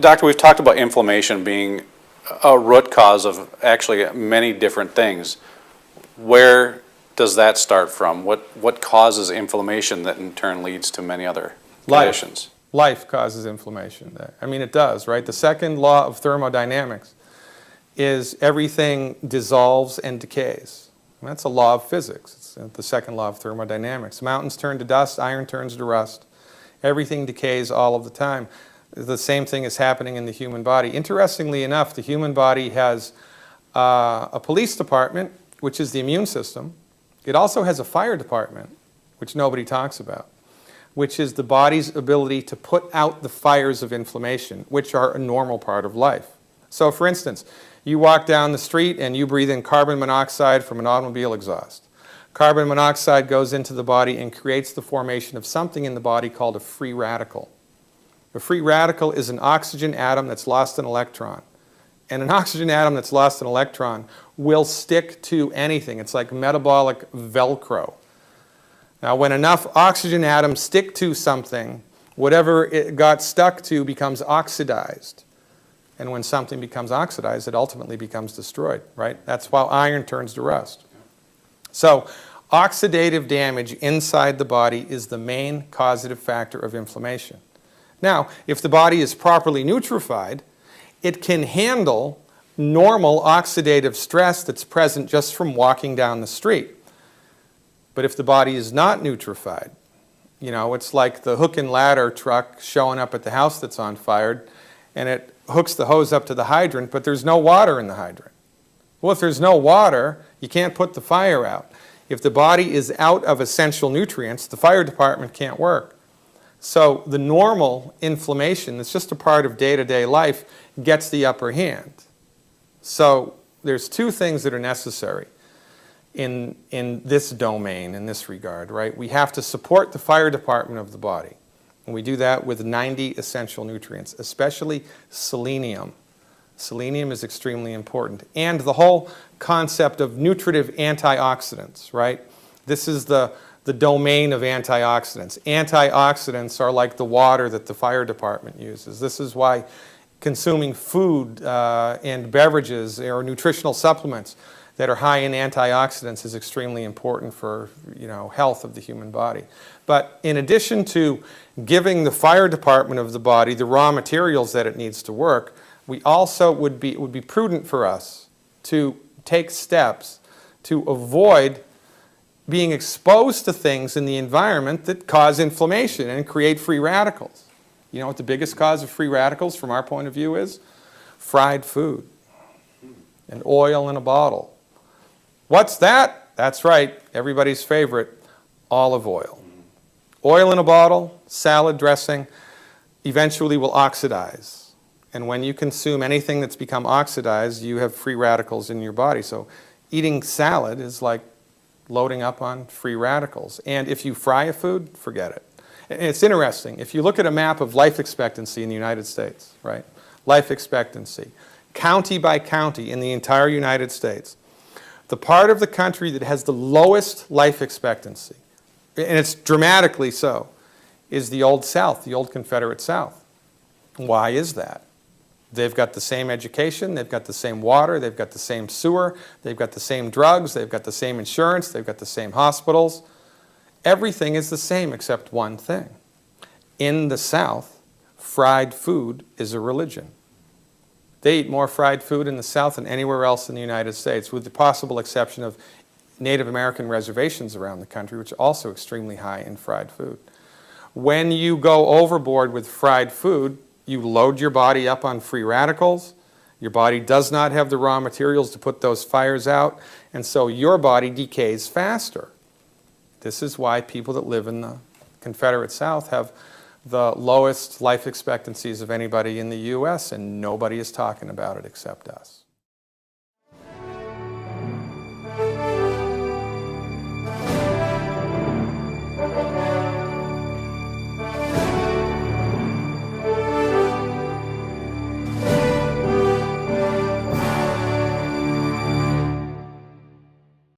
Doctor, we've talked about inflammation being a root cause of actually many different things. Where does that start from? What causes inflammation that in turn leads to many other conditions? Life causes inflammation. I mean, it does, right? The second law of thermodynamics is everything dissolves and decays. And that's a law of physics. It's the second law of thermodynamics. Mountains turn to dust, iron turns to rust. Everything decays all of the time. The same thing is happening in the human body. Interestingly enough, the human body has a police department, which is the immune system. It also has a fire department, which nobody talks about, which is the body's ability to put out the fires of inflammation, which are a normal part of life. So for instance, you walk down the street and you breathe in carbon monoxide from an automobile exhaust. Carbon monoxide goes into the body and creates the formation of something in the body called a free radical. A free radical is an oxygen atom that's lost an electron. And an oxygen atom that's lost an electron will stick to anything. It's like metabolic Velcro. Now, when enough oxygen atoms stick to something, whatever it got stuck to becomes oxidized. And when something becomes oxidized, it ultimately becomes destroyed, right? That's why iron turns to rust. So, oxidative damage inside the body is the main causative factor of inflammation. Now, if the body is properly nutrified, it can handle normal oxidative stress that's present just from walking down the street. But if the body is not nutrified, you know, it's like the hook and ladder truck showing up at the house that's on fire, and it hooks the hose up to the hydrant, but there's no water in the hydrant. Well, if there's no water, you can't put the fire out. If the body is out of essential nutrients, the fire department can't work. So the normal inflammation that's just a part of day-to-day life gets the upper hand. So there's two things that are necessary in this domain, in this regard, right? We have to support the fire department of the body. And we do that with 90 essential nutrients, especially selenium. Selenium is extremely important. And the whole concept of nutritive antioxidants, right? This is the domain of antioxidants. Antioxidants are like the water that the fire department uses. This is why consuming food and beverages or nutritional supplements that are high in antioxidants is extremely important for, you know, health of the human body. But in addition to giving the fire department of the body the raw materials that it needs to work, we also it would be prudent for us to take steps to avoid being exposed to things in the environment that cause inflammation and create free radicals. You know what the biggest cause of free radicals from our point of view is? Fried food and oil in a bottle. What's that? That's right, everybody's favorite, olive oil. Oil in a bottle, salad dressing, eventually will oxidize. And when you consume anything that's become oxidized, you have free radicals in your body. So eating salad is like loading up on free radicals. And if you fry a food, forget it. And it's interesting. If you look at a map of life expectancy in the United States, right? Life expectancy, county by county in the entire United States, the part of the country that has the lowest life expectancy, and it's dramatically so, is the Old South, the old Confederate South. Why is that? They've got the same education, they've got the same water, they've got the same sewer, they've got the same drugs, they've got the same insurance, they've got the same hospitals. Everything is the same except one thing. In the South, fried food is a religion. They eat more fried food in the South than anywhere else in the United States, with the possible exception of Native American reservations around the country, which are also extremely high in fried food. When you go overboard with fried food, you load your body up on free radicals. Your body does not have the raw materials to put those fires out, and so your body decays faster. This is why people that live in the Confederate South have the lowest life expectancies of anybody in the U.S., and nobody is talking about it except us.